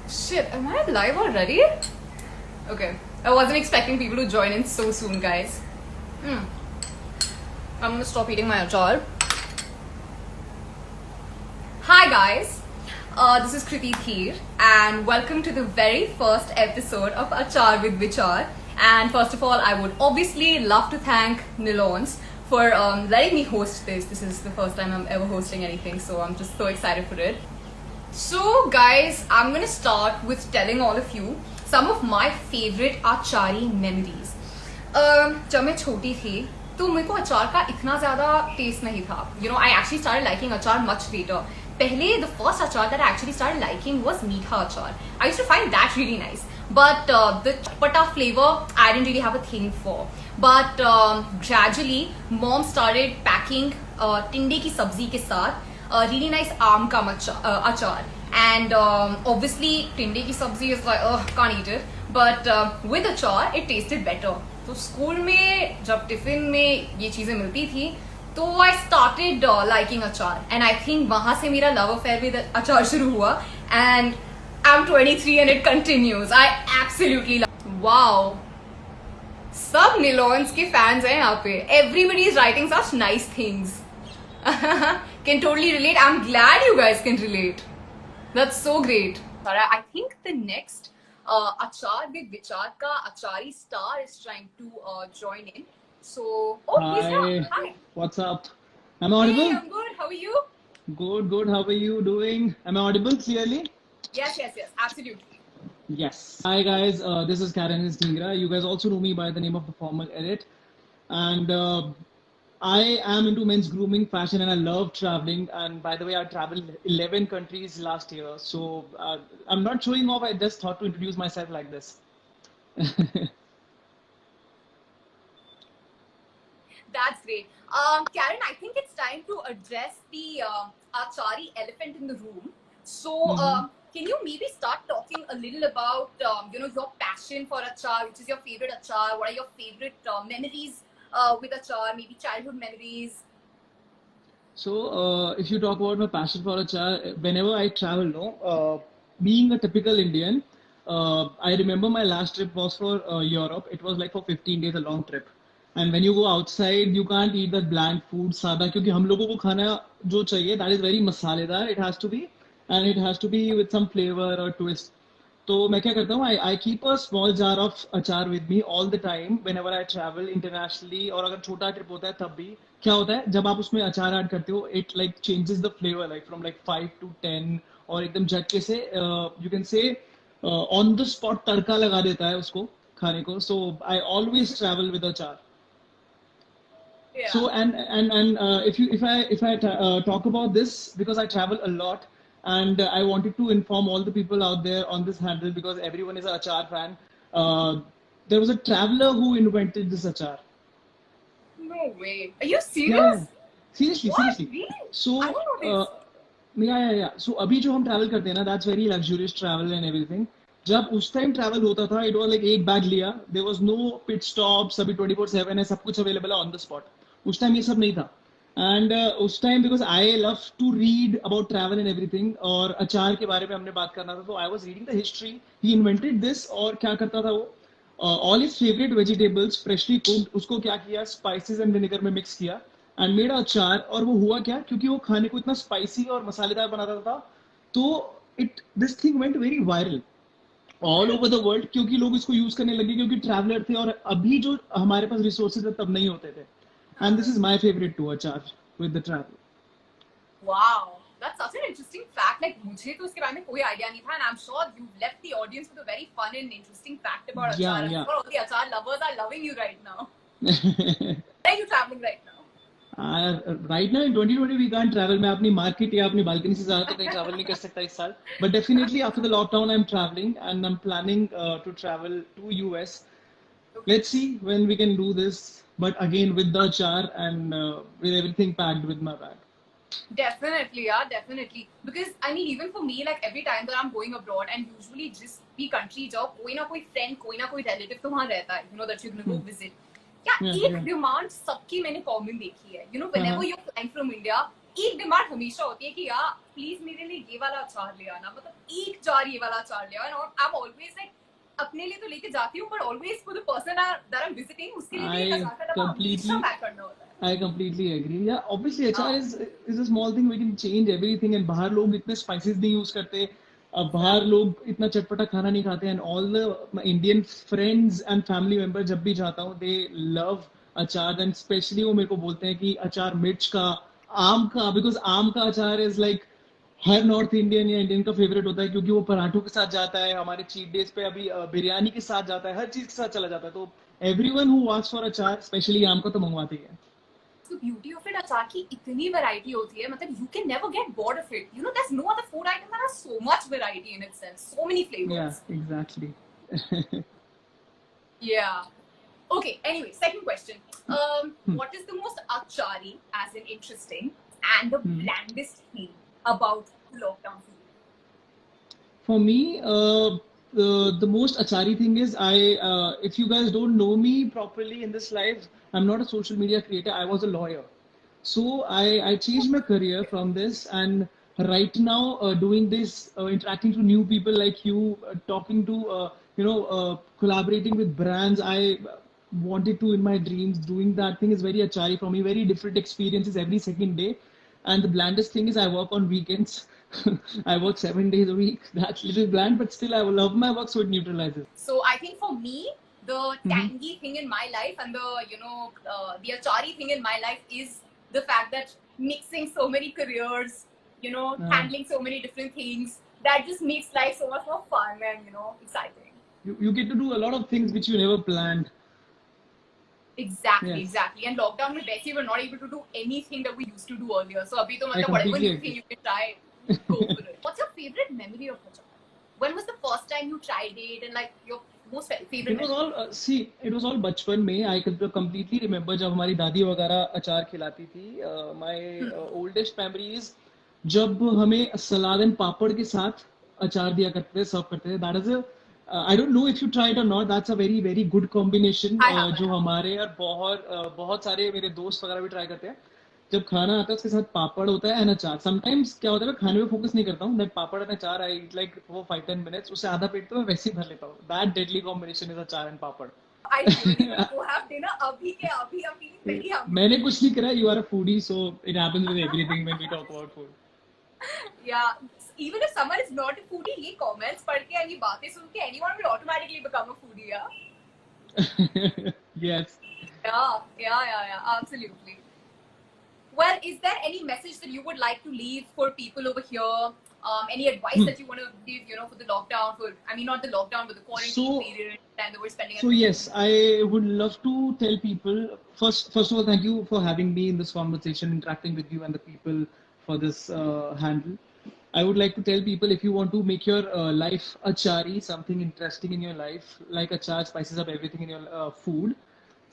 Shit, am I live already? Okay, I wasn't expecting people to join in so soon, guys. I'm gonna stop eating my achar. Hi, guys. This is Kriti Theer, and welcome to the very first episode of Achar with Vichar. And first of all, I would obviously love to thank Nilons for letting me host this. This is the first time I'm ever hosting anything, so I'm just so excited for it. So, guys, I'm gonna start with telling all of you some of my favorite achari memories. जब मैं छोटी थी तो मेरे को अचार का इतना ज़्यादा टेस्ट नहीं था. I actually started liking achar much later. पहले the first achar that I actually started liking was meetha achar. I used to find that really nice. But the chapata flavor I didn't really have a thing for. But gradually, mom started packing tinde ki sabzi ke साथ really nice aam ka achar. And obviously, tinde ki sabzi is like, can't eat it. But with achar, it tasted better. तो school में जब tiffin में ये चीज़ें मिलती थी तो आई स्टार्टेड लाइकिंग अचार एंड आई थिंक वहां से मेरा लव अफेयर विद अचार शुरू हुआ and I am 23 and it continues. I absolutely wow, सब निलॉन्स के फैंस हैं यहाँ पे. Everybody is writing such nice things. Can totally relate. I am glad you guys can relate. That's so great. I think the next Achar with Vichar ka Achari Star is trying to join in. So, he's here. Hi. What's up? Am I audible? Hey, I'm good. How are you? Good. How are you doing? Am I audible clearly? Yes. Absolutely. Yes. Hi guys, this is Karen Stingra. You guys also know me by the name of the formal edit. And I am into men's grooming, fashion, and I love traveling. And by the way, I traveled 11 countries last year. So I'm not showing off. I just thought to introduce myself like this. That's great. Karen, I think it's time to address the Achari elephant in the room. So, can you maybe start talking a little about, your passion for achar, which is your favorite achar? What are your favorite memories with achar, maybe childhood memories? So, if you talk about my passion for achar, whenever I travel, being a typical Indian, I remember my last trip was for Europe. It was like for 15 days, a long trip. And when you go outside, you can't eat that bland food, सादा, क्योंकि हम लोगों को खाना जो चाहिए, that is very मसालेदार. It has to be, and it has to be with some flavor or twist. तो मैं क्या करता हूँ, I keep a small jar of अचार with me all the time whenever I travel internationally. और अगर छोटा ट्रिप होता है तब भी क्या होता है, जब आप उसमें अचार ऐड करते हो, it like changes the flavor like from like 5 to 10 और एकदम झटके से you can say on the spot तड़का लगा देता है उसको खाने को. So I always travel with अचार. Yeah. So and if I talk about this because I travel a lot and I wanted to inform all the people out there on this handle because everyone is an achar fan. There was a traveler who invented this achar. No way. Are you serious? Seriously. Really? So I don't know this. yeah. So अभी जो हम travel करते हैं ना, that's very luxurious travel and everything. जब उस time travel होता था, it was like एक बैग लिया, there was no pit stops, अभी 24/7 है, सब कुछ अवेलेबल है on the spot. उस टाइम ये सब नहीं था. एंड उस time because I love to read about travel and everything और अचार के बारे में हमने बात करना था, तो I was reading the history. He invented this. और क्या करता था वो, all his favourite vegetables freshly cooked, उसको क्या किया, स्पाइसेस एंड विनेगर में मिक्स किया एंड मेड अचार. और वो हुआ क्या, क्योंकि वो खाने को इतना स्पाइसी और मसालेदार बनाता था, तो this thing went very viral all over the world, क्योंकि लोग इसको यूज करने लगे, क्योंकि ट्रैवलर थे और अभी जो हमारे पास रिसोर्सेज तब नहीं होते थे. And this is my favorite too, achar with the travel. Wow, that's such an interesting fact. Like, मुझे तो इसके बारे में कोई idea नहीं था, and I'm sure you left the audience with a very fun and interesting fact about achar. Yeah. I'm sure all the achar lovers are loving you right now. Where are you traveling right now? Right now in 2020 we can't travel. मैं अपनी market या अपनी balcony से ज़्यादा तो कहीं travel नहीं कर सकता इस साल. But definitely after the lockdown I'm traveling and I'm planning to travel to US. Okay. Let's see when we can do this. But again with the achar and with everything packed with my bag. Definitely. Because I mean, even for me, like every time that I'm going abroad, and usually just be country जाओ, कोई ना कोई friend, कोई ना कोई relative तो वहाँ रहता है, that you're gonna go visit. Yeah, एक demand सबकी मैंने common देखी है. Whenever you're flying from India, एक डिमांड हमेशा होती है कि यार प्लीज मेरे लिए ये वाला अचार ले आना, मतलब एक जार ये वाला अचार ले आना। आई एम ऑलवेज लाइक अपने लिए तो लेके जाती हूँ, but always for the person that I am visiting उसके लिए भी एक I अचार का डब्बा हमेशा completely पैक करना होता है। I completely agree. Yeah, obviously हाँ, HR is a small thing. We can change everything. And बाहर लोग इतने spices नहीं use करते. अब बाहर exactly. लोग इतना चटपटा खाना नहीं खाते. And all the Indian friends and family members जब भी जाता हूँ, they love अचार. And especially वो मेरे को बोलते हैं कि अचार मिर्च का, आम का, because आम का अचार is like her north Indian या इंडियन का फेवरेट होता है, क्योंकि वो पराठों के साथ जाता है, हमारे चीट डेज पे अभी बिरयानी के साथ जाता है, हर चीज के साथ चला जाता है। तो एवरीवन हु वांट्स फॉर अचार, स्पेशली आम का, तो मंगवाते ही है। So beauty of it, अचार की इतनी वैरायटी होती है, मतलब you can never get bored of it. You know, there's no other food item that has so much variety in itself, so many Yeah, flavors. exactly. Yeah. Okay. Anyway, second question. What is the most achari, as in interesting, and the blandest thing about lockdown food? For me, the most achari thing is if you guys don't know me properly in this life, I'm not a social media creator. I was a lawyer. So I changed my career from this, and right now doing this, interacting to new people like you, talking to, collaborating with brands. I wanted to in my dreams. Doing that thing is very achari for me. Very different experiences every second day. And the blandest thing is I work on weekends. I work 7 days a week. That's a little bland, but still I love my work, so it neutralizes. So I think for me, the tangy thing in my life and the achari thing in my life is the fact that mixing so many careers, handling so many different things, that just makes life so much more fun and exciting. You get to do a lot of things which you never planned. Exactly, Yes. exactly. And lockdown में वैसे we're not able to do anything that we used to do earlier. So अभी तो I मतलब whatever completely new agree. thing you can try, go for it. What's your favorite memory of achar? When was the first time you tried it, and like your most favorite It was memory? all it was all बचपन में. I could completely remember जब हमारी दादी वगैरह अचार खिलाती थी. My oldest memory is जब हमें सलाद एंड पापड़ के साथ अचार दिया करते थे, सर्व करते थे. That is a I don't know if you tried or not. That's a very very good combination. I have. जो हमारे और बहुत सारे मेरे दोस्त वगैरह भी ट्राई करते हैं. जब खाना आता है उसके साथ पापड़ होता है एंड अचार. समटाइम्स क्या होता है, मैं खाने में फोकस नहीं करता हूँ. दैट पापड़ एंड अचार आई ईट लाइक फॉर 5-10 मिनट्स. उससे आधा पेट तो मैं वैसे ही भर लेता हूँ. दैट डेडली कॉम्बिनेशन इज अचार and papad. I really want to have dinner अभी के अभी. I'm feeling very hungry. मैंने कुछ नहीं करा. You are a foodie, so it happens with everything when we talk about food. Yeah. Even if someone is not a foodie, ये comments पढ़ के and ये बातें सुन के anyone will automatically become a foodie. Yeah. Yes. Yeah. Absolutely. Well, is there any message that you would like to leave for people over here? Any advice that you want to give, for the lockdown? Not the lockdown, but the quarantine period time that we're spending. So yes, I would love to tell people. First of all, thank you for having me in this conversation, interacting with you and the people for this handle. I would like to tell people, if you want to make your life achari, something interesting in your life, like achar spices up everything in your food.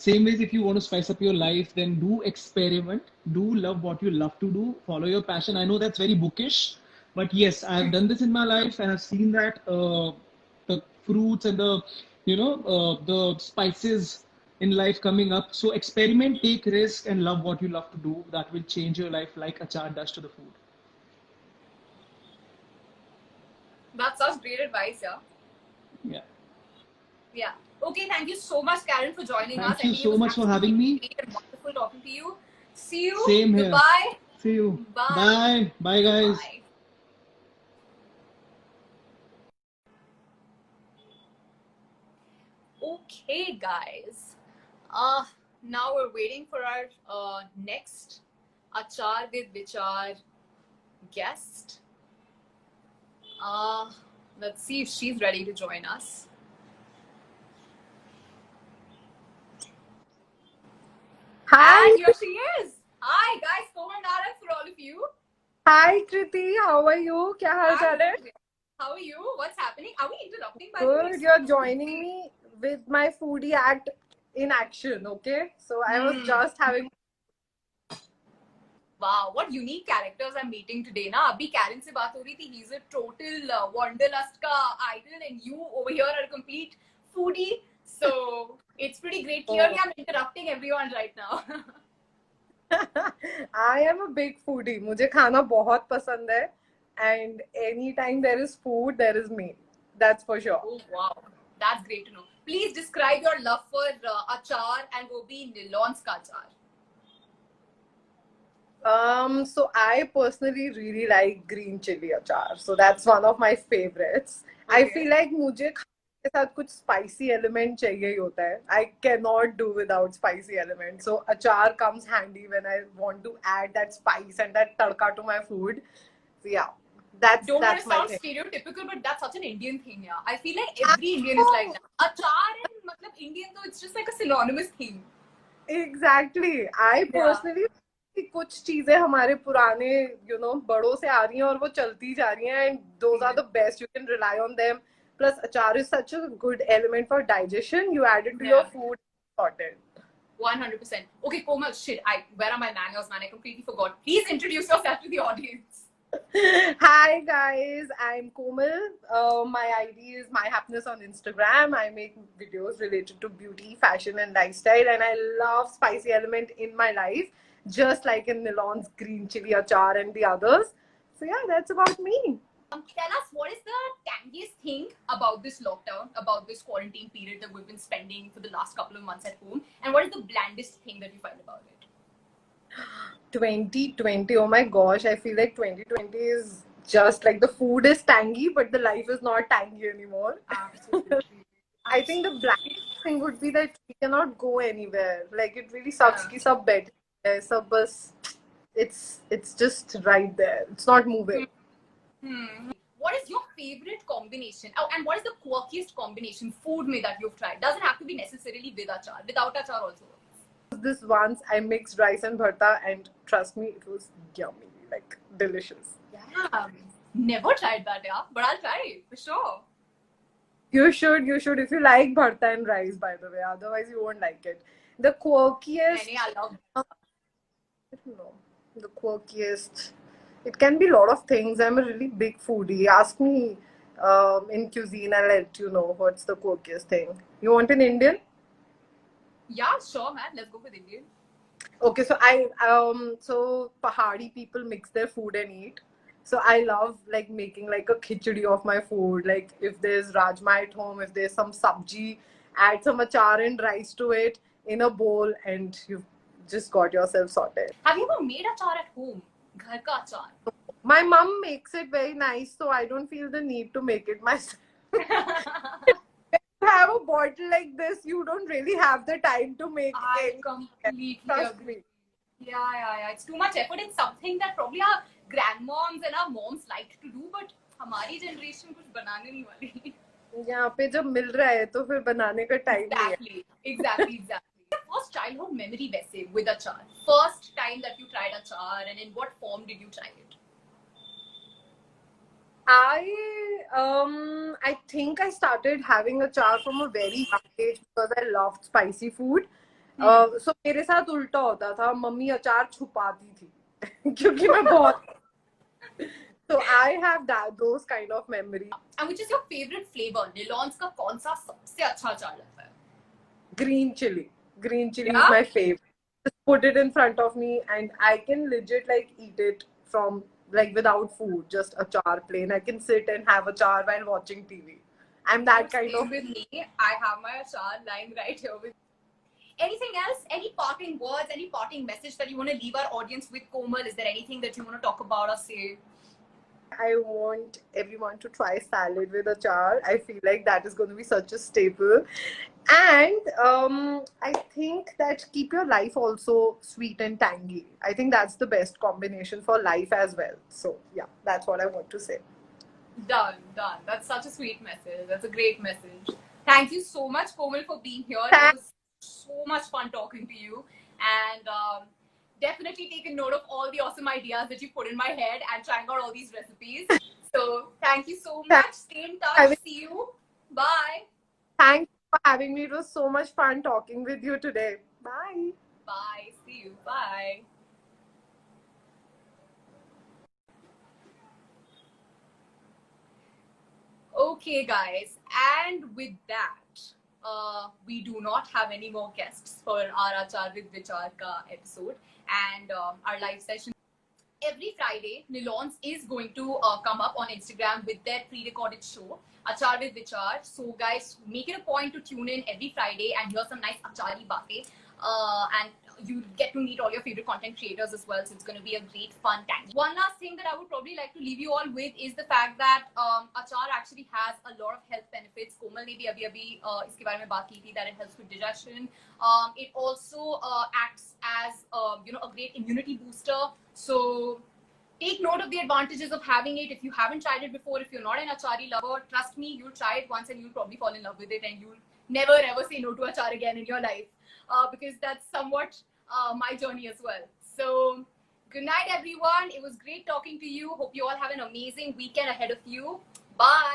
Same ways, if you want to spice up your life, then do experiment. Do love what you love to do. Follow your passion. I know that's very bookish, but yes, I've done this in my life, and I've seen that the fruits and the spices in life coming up. So experiment, take risk, and love what you love to do. That will change your life like achar does to the food. That's such great advice, yeah. Yeah. Okay, thank you so much, Karen, for joining us. Thank you so much for having me. Great and wonderful talking to you. See you. Same here. Goodbye. See you. Bye. Bye, guys. Bye. Okay, guys. Now we're waiting for our next Achar with Vichar guest. Let's see if she's ready to join us. Hi. And here she is. Hi, guys. Komal Narak for all of you. Hi, Kriti. How are you? क्या हाल चाल है? How are you? What's happening? Are we interrupting by the way? Good. You're joining me with my foodie act in action. Okay. So I was just having. Wow, what unique characters I'm meeting today. ना अभी Karen से बात हो रही थी. He's a total wanderlust का idol, and you over here are a complete foodie. So it's pretty great. Clearly, I'm interrupting everyone right now. I am a big foodie. मुझे खाना बहुत पसंद है. And anytime there is food, there is me. That's for sure. Oh wow, that's great to know. Please describe your love for achar and वो भी Nilon's का achar. So I personally really like green chili achar. So that's one of my favorites. I Okay. feel like मुझे खाने के साथ कुछ spicy element चाहिए ही होता है. I cannot do without spicy element. So achar comes handy when I want to add that spice and that tadka to my food. So yeah, Don't want to that's my sound thing. stereotypical, but that's such an Indian thing, yeah. I feel like every Indian is like that. Achar and matlab Indian, though, it's just like a synonymous thing. Exactly. I personally कि कुछ चीजें हमारे पुराने बड़ों से आ रही हैं और वो चलती जा रही हैं, and those are the best. You can rely on them. Plus achar is such a good element for digestion. You add it to your Yeah. food, sorted. 100%. Okay, Komal, shit, where are my manners, man? I completely forgot. Please introduce yourself to the audience. Hi guys, I'm Komal. My ID is My Happiness on Instagram. I make videos related to beauty, fashion, and lifestyle, and I love spicy element in my life, just like in Nilon's green chili achar and the others. So yeah, that's about me. Tell us, what is the tangiest thing about this lockdown, about this quarantine period that we've been spending for the last couple of months at home, and what is the blandest thing that you find about it? 2020, oh my gosh, I feel like 2020 is just like the food is tangy, but the life is not tangy anymore. Absolutely. I think the black thing would be that we cannot go anywhere. Like it really sucks कि सब बैठे हैं, सब बस it's just right there. It's not moving. What is your favorite combination? Oh, and what is the quirkiest combination food में that you've tried? Doesn't have to be necessarily with achar. Without achar also. This once I mixed rice and bharta, and trust me, it was yummy, like delicious. Yeah. Never tried that, yeah. But I'll try it for sure. You should if you like bharta and rice, by the way. Otherwise, you won't like it. The quirkiest. I love. I don't know. The quirkiest. It can be a lot of things. I'm a really big foodie. Ask me in cuisine, I'll let you know what's the quirkiest thing. You want an Indian? Yeah, sure, man. Let's go with Indian. Okay, so Pahadi people mix their food and eat. So I love like making like a khichdi of my food. Like if there's rajma at home, if there's some sabji, add some achar and rice to it in a bowl, and you've just got yourself sorted. Have you ever made achar at home? Ghar ka achar. My mom makes it very nice, so I don't feel the need to make it myself. Have a bottle like this, you don't really have the time to make I it. completely Trust agree. me. Yeah. It's too much effort in something that probably our grandmoms and our moms like to do, but हमारी generation कुछ बनाने नहीं वाली. यहाँ पे जब मिल रहा है तो फिर बनाने का टाइम नहीं है. Exactly. Your first childhood memory वैसे with achar. First time that you tried achar, and in what form did you try it? I think I started having achar from a very young age because I loved spicy food. So मेरे साथ उल्टा होता था, mummy अचार छुपाती थी क्योंकि मैं बहुत. So I have those kind of memories. And which is your favorite flavor? Nilon's का कौन सा सबसे अच्छा अचार लगता है? Green chili Yeah? is my favorite. Just put it in front of me and I can legit like eat it from like without food, just achar plain. I can sit and have achar while watching TV. I'm that kind Same of. with me. I have my achar lying right here with. Anything else? Any parting words? Any parting message that you want to leave our audience with, Komal? Is there anything that you want to talk about or say? I want everyone to try salad with achar. I feel like that is going to be such a staple. And I think that keep your life also sweet and tangy. I think that's the best combination for life as well. So yeah, that's what I want to say. Done. That's such a sweet message. That's a great message. Thank you so much, Komal, for being here. It was so much fun talking to you. And definitely taken note of all the awesome ideas that you put in my head and trying out all these recipes. So thank you so much. Stay in touch. See you. Bye. Thanks for having me. It was so much fun talking with you today. Bye. Bye. See you. Bye. Okay, guys. And with that, we do not have any more guests for our Achar with Vichar ka episode, and our live session. Every Friday, Nilons is going to come up on Instagram with their pre-recorded show, Achar with Vichar. So guys, make it a point to tune in every Friday and hear some nice achari baatein. And you get to meet all your favorite content creators as well. So it's going to be a great fun time. One last thing that I would probably like to leave you all with is the fact that Achar actually has a lot of health benefits. Komal ne bhi abhi iske bare mein baat ki thi, that it helps with digestion. It also acts as a great immunity booster. So take note of the advantages of having it. If you haven't tried it before, if you're not an achari lover, trust me, you'll try it once and you'll probably fall in love with it, and you'll never ever say no to achar again in your life, because that's somewhat my journey as well. So good night everyone. It was great talking to you. Hope you all have an amazing weekend ahead of you. Bye.